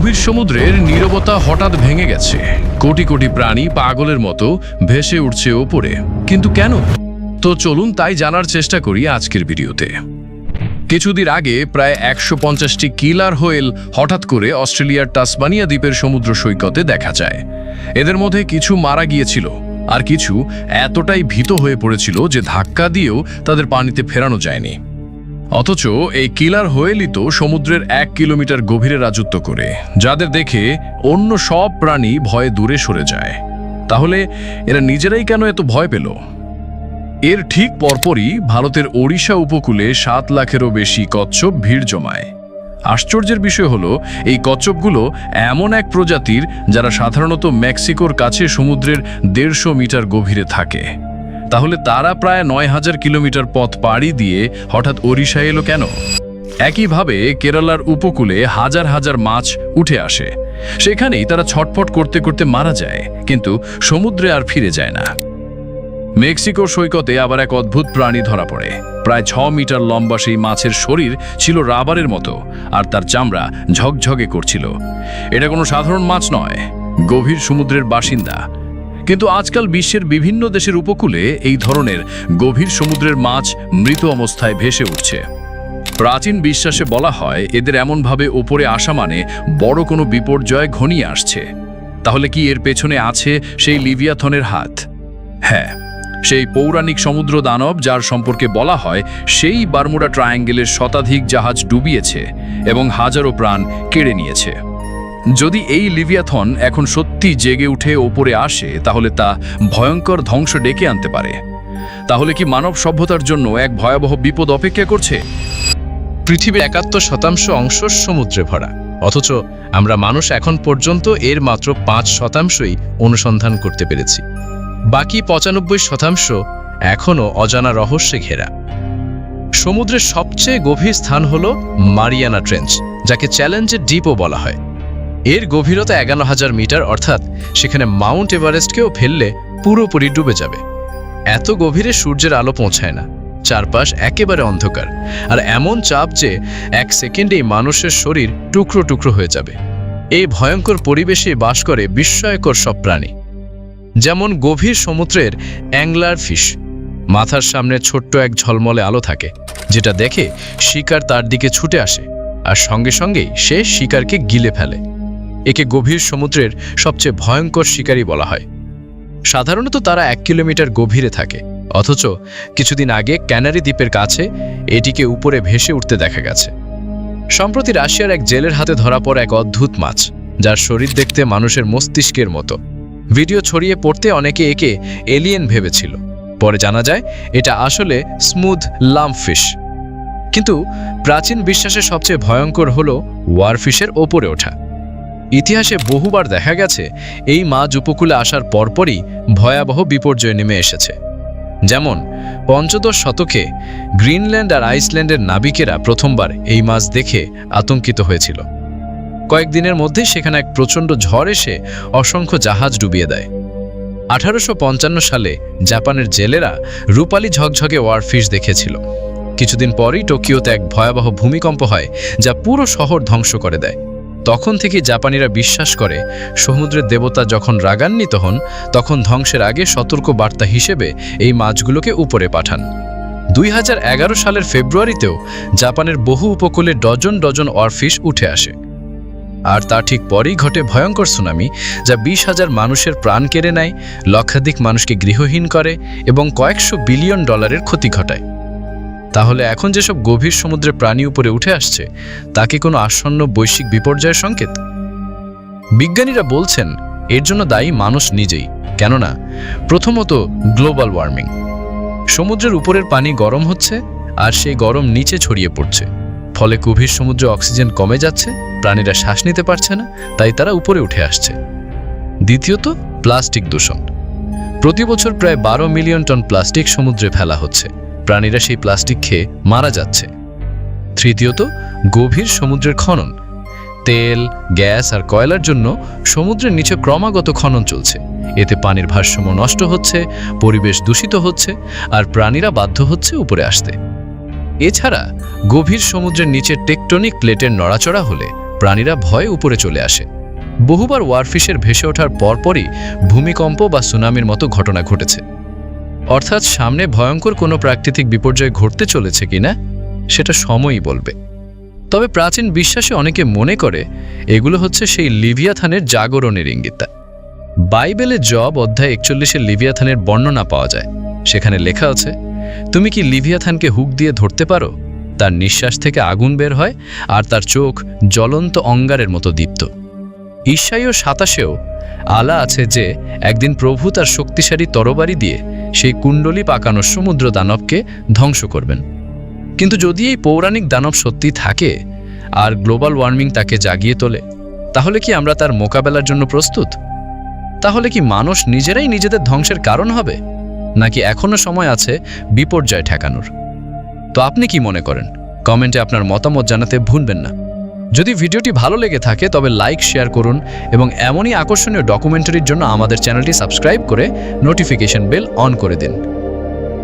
গভীর সমুদ্রের নীরবতা হঠাৎ ভেঙে গেছে। কোটি কোটি প্রাণী পাগলের মতো ভেসে উঠছে ওপরে, কিন্তু কেন? তো চলুন তাই জানার চেষ্টা করি আজকের ভিডিওতে। কিছুদিন আগে প্রায় 150টি কিলার হোয়েল হঠাৎ করে অস্ট্রেলিয়ার টাসমানিয়া দ্বীপের সমুদ্র সৈকতে দেখা যায়। এদের মধ্যে কিছু মারা গিয়েছিল, আর কিছু এতটাই ভীত হয়ে পড়েছিল যে ধাক্কা দিয়েও তাদের পানিতে ফেরানো যায়নি। অথচ এই কিলার হোয়েলই তো সমুদ্রের 1 কিলোমিটার গভীরে রাজত্ব করে, যাদের দেখে অন্য সব প্রাণী ভয়ে দূরে সরে যায়। তাহলে এরা নিজেরাই কেন এত ভয় পেল? এর ঠিক পরপরই ভারতের ওড়িশা উপকূলে 7 লাখেরও বেশি কচ্ছপ ভিড় জমায়। আশ্চর্যের বিষয় হলো, এই কচ্ছপগুলো এমন এক প্রজাতির যারা সাধারণত মেক্সিকোর কাছে সমুদ্রের 150 মিটার গভীরে থাকে। তাহলে তারা প্রায় 9000 কিলোমিটার পথ পাড়ি দিয়ে হঠাৎ ওড়িশা এলো কেন? একইভাবে কেরালার উপকূলে হাজার হাজার মাছ উঠে আসে, সেখানেই তারা ছটফট করতে করতে মারা যায়, কিন্তু সমুদ্রে আর ফিরে যায় না। মেক্সিকোর সৈকতে আবার এক অদ্ভুত প্রাণী ধরা পড়ে। প্রায় 6 মিটার লম্বা সেই মাছের শরীর ছিল রাবারের মতো, আর তার চামড়া ঝকঝকে করছিল। এটা কোনো সাধারণ মাছ নয়, গভীর সমুদ্রের বাসিন্দা। কিন্তু আজকাল বিশ্বের বিভিন্ন দেশের উপকূলে এই ধরনের গভীর সমুদ্রের মাছ মৃত অবস্থায় ভেসে উঠছে। প্রাচীন বিশ্বাসে বলা হয়, এদের এমনভাবে ওপরে আসা মানে বড় কোনো বিপর্যয় ঘনিয়ে আসছে। তাহলে কি এর পেছনে আছে সেই লিভিয়াথনের হাত? হ্যাঁ, সেই পৌরাণিক সমুদ্র দানব যার সম্পর্কে বলা হয় সেই বারমুডা ট্রায়াঙ্গেলের শতাধিক জাহাজ ডুবিয়েছে এবং হাজারো প্রাণ কেড়ে নিয়েছে। যদি এই লিভিয়াথন এখন সত্যি জেগে উঠে ওপরে আসে, তাহলে তা ভয়ঙ্কর ধ্বংস ডেকে আনতে পারে। তাহলে কি মানব সভ্যতার জন্য এক ভয়াবহ বিপদ অপেক্ষা করছে? পৃথিবীর 71% অংশ সমুদ্রে ভরা, অথচ আমরা মানুষ এখন পর্যন্ত এর মাত্র 5%ই অনুসন্ধান করতে পেরেছি। বাকি 95% এখনও অজানা রহস্যে ঘেরা। সমুদ্রের সবচেয়ে গভীর স্থান হল মারিয়ানা ট্রেঞ্চ, যাকে চ্যালেঞ্জের ডিপও বলা হয়। এর গভীরতা 11,000 মিটার, অর্থাৎ সেখানে মাউন্ট এভারেস্টকেও ফেললে পুরোপুরি ডুবে যাবে। এত গভীরে সূর্যের আলো পৌঁছায় না, চারপাশ একেবারে অন্ধকার, আর এমন চাপ যে 1 সেকেন্ডেই মানুষের শরীর টুকরো টুকরো হয়ে যাবে। এই ভয়ঙ্কর পরিবেশে বাস করে বিস্ময়কর সব প্রাণী, যেমন গভীর সমুদ্রের অ্যাংলার ফিশ। মাথার সামনে ছোট্ট এক ঝলমলে আলো থাকে, যেটা দেখে শিকার তার দিকে ছুটে আসে, আর সঙ্গে সঙ্গেই সে শিকারকে গিলে ফেলে। একে গভীর সমুদ্রের সবচেয়ে ভয়ঙ্কর শিকারী বলা হয়। সাধারণত তারা 1 কিলোমিটার গভীরে থাকে, অথচ কিছুদিন আগে ক্যানারি দ্বীপের কাছে এটিকে উপরে ভেসে উঠতে দেখা গেছে। সম্প্রতি রাশিয়ার এক জেলের হাতে ধরা পড়া এক অদ্ভুত মাছ, যার শরীর দেখতে মানুষের মস্তিষ্কের মতো। ভিডিও ছড়িয়ে পড়তে অনেকে একে এলিয়েন ভেবেছিল। পরে জানা যায় এটা আসলে স্মুথ লাম্পফিশ। কিন্তু প্রাচীন বিশ্বাসের সবচেয়ে ভয়ঙ্কর হল ওয়ারফিশের ওপরে ওঠা। ইতিহাসে বহুবার দেখা গেছে এই মাছ উপকূলে আসার পরপরই ভয়াবহ বিপর্যয় নেমে এসেছে। যেমন 15 শতকে গ্রিনল্যান্ড আর আইসল্যান্ডের নাবিকেরা প্রথমবার এই মাছ দেখে আতঙ্কিত হয়েছিল। কয়েকদিনের মধ্যেই সেখানে এক প্রচণ্ড ঝড় এসে অসংখ্য জাহাজ ডুবিয়ে দেয়। 1855 সালে জাপানের জেলেরা রূপালী ঝকঝকে ওয়ারফিশ দেখেছিল। কিছুদিন পরই টোকিওতে এক ভয়াবহ ভূমিকম্প হয়, যা পুরো শহর ধ্বংস করে দেয়। তখন থেকে জাপানিরা বিশ্বাস করে, সমুদ্রের দেবতা যখন রাগান্বিত হন, তখন ধ্বংসের আগে সতর্ক বার্তা হিসেবে এই মাছগুলোকে উপরে পাঠান। 2011 সালের ফেব্রুয়ারিতেও জাপানের বহু উপকূলে ডজন ডজন ওয়ারফিশ উঠে আসে। আর তার ঠিক পরেই ঘটে ভয়ঙ্কর সুনামি, যা 20,000 মানুষের প্রাণ কেড়ে নেয়, লক্ষাধিক মানুষকে গৃহহীন করে এবং কয়েকশো বিলিয়ন ডলারের ক্ষতি ঘটায়। তাহলে এখন যেসব গভীর সমুদ্রে প্রাণী উপরে উঠে আসছে, তাকে কোনো আসন্ন বৈশ্বিক বিপর্যয়ের সংকেত? বিজ্ঞানীরা বলছেন এর জন্য দায়ী মানুষ নিজেই। কেননা প্রথমত গ্লোবাল ওয়ার্মিং। সমুদ্রের উপরের পানি গরম হচ্ছে, আর সেই গরম নিচে ছড়িয়ে পড়ছে। ফলে গভীর সমুদ্রে অক্সিজেন কমে যাচ্ছে, প্রাণীরা শ্বাস নিতে পারছে না, তাই তারা উপরে উঠে আসছে। দ্বিতীয়ত প্লাস্টিক দূষণ। প্রতি বছর প্রায় 12 মিলিয়ন টন প্লাস্টিক সমুদ্রে ফেলা হচ্ছে। প্রাণীরা সেই প্লাস্টিক খেয়ে মারা যাচ্ছে। তৃতীয়ত গভীর সমুদ্রের খনন। তেল, গ্যাস আর কয়লার জন্য সমুদ্রের নিচে ক্রমাগত খনন চলছে। এতে পানির ভারসাম্য নষ্ট হচ্ছে, পরিবেশ দূষিত হচ্ছে, আর প্রাণীরা বাধ্য হচ্ছে উপরে আসতে। এছাড়া গভীর সমুদ্রের নিচে টেকটনিক প্লেটের নড়াচড়া হলে প্রাণীরা ভয়ে উপরে চলে আসে। বহুবার ওয়ারফিশের ভেসে ওঠার পরপরই ভূমিকম্প বা সুনামির মতো ঘটনা ঘটেছে। অর্থাৎ সামনে ভয়ঙ্কর কোনো প্রাকৃতিক বিপর্যয় ঘটতে চলেছে কিনা সেটা সময়ই বলবে। তবে প্রাচীন বিশ্বাসে অনেকে মনে করে এগুলো হচ্ছে সেই লিভিয়াথানের জাগরণের ইঙ্গিত। বাইবেলে জব অধ্যায় 41-এ লিভিয়াথানের বর্ণনা পাওয়া যায়। সেখানে লেখা আছে, তুমি কি লিভিয়াথানকে হুক দিয়ে ধরতে পারো? তার নিঃশ্বাস থেকে আগুন বের হয় আর তার চোখ জ্বলন্ত অঙ্গারের মতো দীপ্ত। ঈশাইয় 27-এও আলা আছে যে একদিন প্রভু তার শক্তিশালী তরবারি দিয়ে সেই কুণ্ডলী পাকানো সমুদ্র দানবকে ধ্বংস করবেন। কিন্তু যদি এই পৌরাণিক দানব সত্যি থাকে আর গ্লোবাল ওয়ার্মিং তাকে জাগিয়ে তোলে, তাহলে কি আমরা তার মোকাবেলার জন্য প্রস্তুত? তাহলে কি মানুষ নিজেরাই নিজেদের ধ্বংসের কারণ হবে, নাকি এখনো সময় আছে বিপর্যয় ঠেকানোর? তো আপনি কি মনে করেন? কমেন্টে আপনার মতামত জানাতে ভুলবেন না। যদি ভিডিওটি ভালো লেগে থাকে তবে লাইক, শেয়ার করুন এবং এমনই আকর্ষণীয় ডকুমেন্টারির জন্য আমাদের চ্যানেলটি সাবস্ক্রাইব করে নোটিফিকেশন বেল অন করে দিন।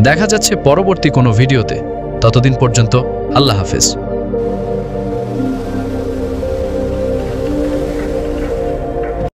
দেখা যাচ্ছে পরবর্তী কোনো ভিডিওতে। ততদিন পর্যন্ত আল্লাহ হাফেজ।